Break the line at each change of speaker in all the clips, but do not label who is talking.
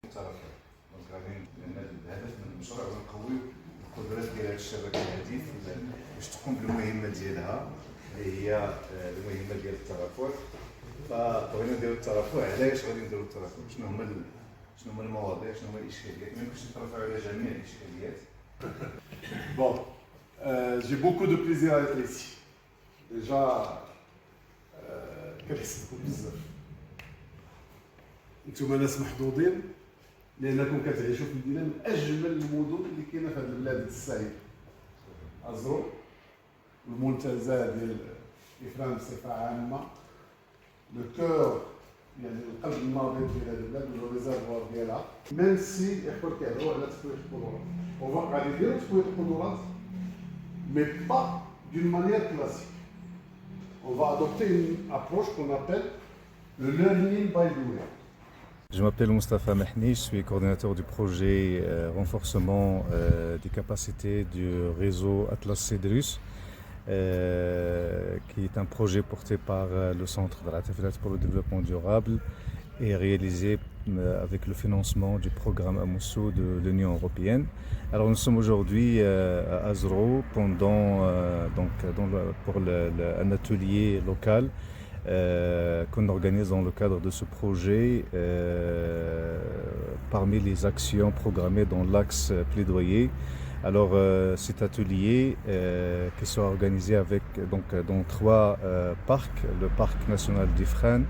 الترافع. دونك غادي الهدف من المشروع هو نقويو القدرات ديال هذه الشبكه هذه باش تقوم بالمهمه ديالها اللي هي المهمه ديال الترافع. فبغينا نديرو الترافع. علاش غادي نديرو الترافع؟ شنو هما المواضيع، شنو هما الاشكاليات؟ ما يمكنش نترافعوا على جميع الاشكاليات.
Bon, j'ai beaucoup de plaisir à être ici. Déjà, كنحسبكم بزاف. نتوما ناس محظوظين لأنكم كتعيشوا في مدينة من أجمل المدن اللي كاينة في هذه البلاد السعيدة. أزرو، المنتزه ديال إفران بصفة عامة، لو كور يعني القلب النابض ديال هذه البلاد ولو ريزيرفوار ديالها. ميم سي إخوان كيهضروا على تطوير القدرات. غادي نديرو تطوير القدرات mais pas d'une manière classique. On va adopter une approche qu'on appelle le learning by doing.
Je m'appelle Moustapha Mehni, je suis coordinateur du projet renforcement des capacités du réseau Atlas Cedrus, qui est un projet porté par le Centre de la Tafilate pour le développement durable et réalisé avec le financement du programme Amoussou de l'Union européenne. Alors nous sommes aujourd'hui à Azro pour un atelier local qu'on organise dans le cadre de ce projet parmi les actions programmées dans l'axe plaidoyer. Alors cet atelier qui sera organisé dans 3 parcs, le parc national d'Ifrane,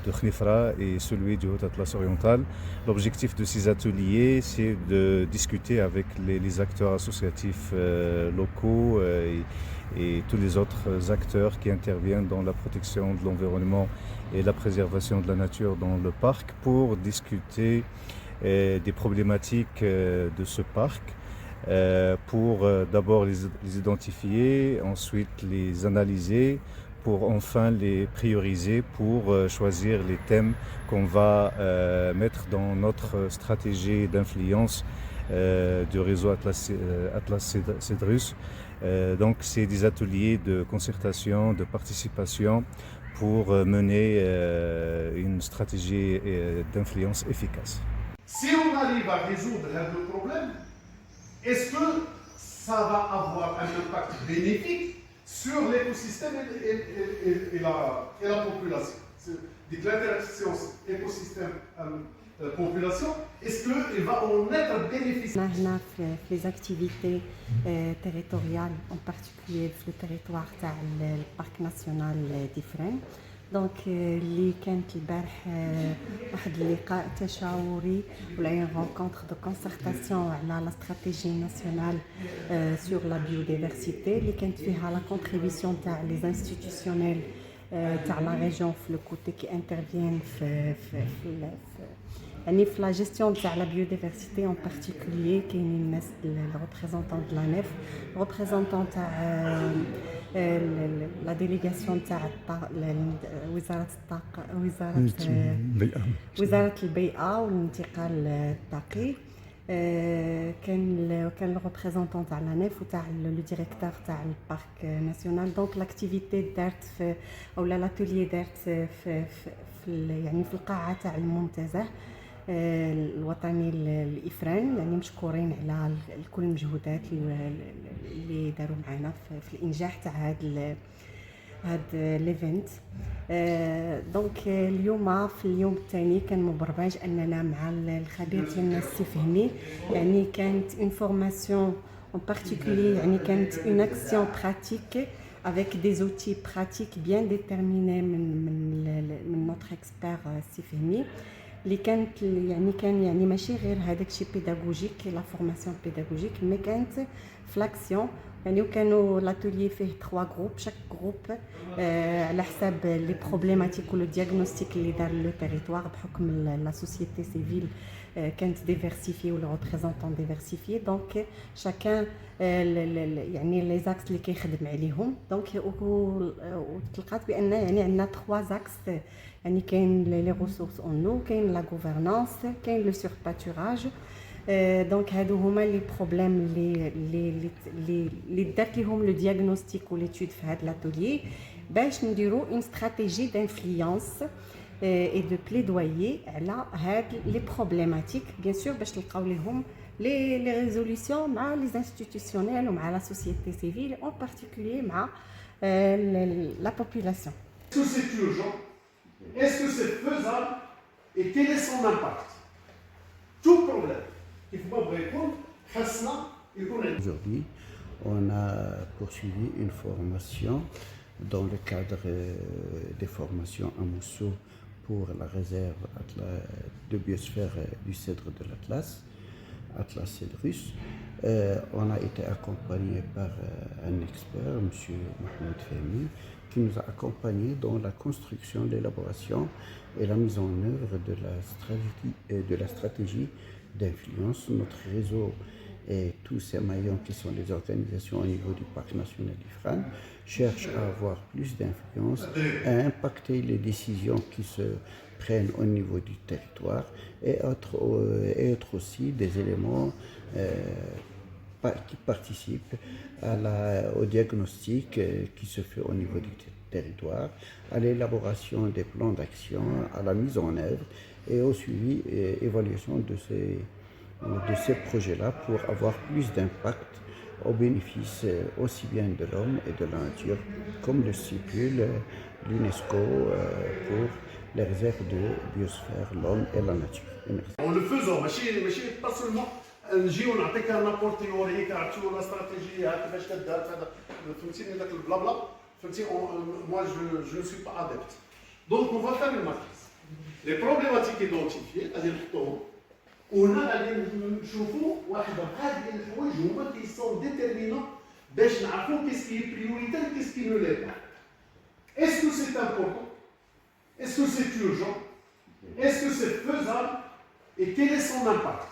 de Khnifra et celui du Haut-Atlas oriental. L'objectif de ces ateliers, c'est de discuter avec les acteurs associatifs locaux et tous les autres acteurs qui interviennent dans la protection de l'environnement et la préservation de la nature dans le parc pour discuter des problématiques de ce parc. Pour d'abord les identifier, ensuite les analyser, pour enfin les prioriser, pour choisir les thèmes qu'on va mettre dans notre stratégie d'influence du réseau Atlas Cedrus. Donc c'est des ateliers de concertation, de participation pour mener une stratégie d'influence efficace.
Si on arrive à résoudre le problème, est-ce que ça va avoir un impact bénéfique sur l'écosystème et la population? Donc l'interaction écosystème-population, est-ce qu'il va en être bénéficiaire?
هنا في les activités territoriales, en particulier في le territoire تاع البارك ناسيونال ديفران. دونك اللي كانت البارح واحد اللقاء تشاوري ولا اون رونكونتر دو كونسيرتاسيون على لا استراتيجي ناسيونال سور لا بيوديفرسيتي اللي كانت فيها لا كونتريبيسيون تاع لي انستيتيوسيونيل تاع لا ريجيون في لو كوتي كي انترفيان يعني في لا جيستيون تاع لا بيوديفرسيتي اون بارتيكولير كاينين الناس الريبريزونطون دو لا نيف ريبريزونطون تاع لا ديليغاسيون تاع وزاره الطاقه وزاره البيئه والانتقال الطاقي كان الريبريزونطون تاع لا نيف وتاع لو ديريكتور تاع البارك ناسيونال. دونك لاكتيفيتي دارت في او لاتوليي دارت في يعني في القاعه تاع المنتزه الوطني الإفران. يعني مشكورين على كل المجهودات اللي داروا معنا في الانجاح تاع هاد ليفنت. دونك اليوم في اليوم الثاني كان مبرمج اننا مع الخبير ديالنا السي فهمي. يعني كانت اون فورماسيون en particulier يعني كانت une action pratique avec des outils pratiques bien déterminés من notre expert سي فهمي اللي كانت يعني ماشي غير هذاك الشيء بيداغوجيك لا فورماسيون بيداغوجيك مي كانت فلاكسيون. يعني وكانوا لاتوليي فيه 3 جروب شاك جروب على حساب لي بروبليماتيك ولو دياغنوستيك اللي دار لو تيريتوار بحكم لا سوسيتي سيفيل كانت ديفيرسيفي ولا ريبريزونطون ديفيرسيفي. دونك شاكان يعني لي زاكس اللي كيخدم عليهم. دونك وتلقات بان يعني عندنا 3 زاكس. يعني كاين لي ريسورس اون نو، كاين لا غوفرنانس، كاين لو سور باتوراج. دونك هادو هما لي بروبليم اللي دارت ليهم لو دياغنوستيك و ليتود في هاد لاتوليي باش نديرو اون استراتيجي دانفلونس et de plaidoyer على هاد les problématiques bien sûr باش تلقاو لهم les résolutions مع les institutionnels ومع la société civile en particulier مع la population.
Est-ce que c'est urgent? Est-ce que c'est faisable? Et quel est son impact? Tout problème qu'il faut pas vous répondre,
aujourd'hui, on a poursuivi une formation dans le cadre des formations à Mousso pour la réserve de biosphère du cèdre de l'Atlas, Atlas Cedrus. On a été accompagné par un expert, M. Mahmoud Fahmy, qui nous a accompagnés dans la construction, l'élaboration et la mise en œuvre de la stratégie d'influence. Notre réseau et tous ces maillons qui sont les organisations au niveau du parc national d'Ifrane cherchent à avoir plus d'influence, à impacter les décisions qui se prennent au niveau du territoire et être aussi des éléments qui participent au diagnostic qui se fait au niveau du territoire, à l'élaboration des plans d'action, à la mise en œuvre et au suivi et évaluation de ces projets-là pour avoir plus d'impact au bénéfice aussi bien de l'homme et de la nature, comme le stipule l'UNESCO pour les réserves de biosphère, l'homme et la nature. Merci.
En le faisant, ماشي pas seulement نجيو نعطيك un rapport théorique, عرفتوا la stratégie, كيفاش كدار فهمتيني داك البلا فهمتي. Moi je ne suis pas adepte. Donc on va faire une matrice. Les problématiques identifiées, غادي نحطوهم وهنا غادي نشوفوا واحد هاد الحوايج هما qui sont déterminants باش نعرفوا qu'est-ce qui est prioritaire et qu'est-ce qui ne l'est pas. Est-ce que c'est important? Est-ce que c'est urgent? Est-ce que c'est faisable? Et quel est son impact?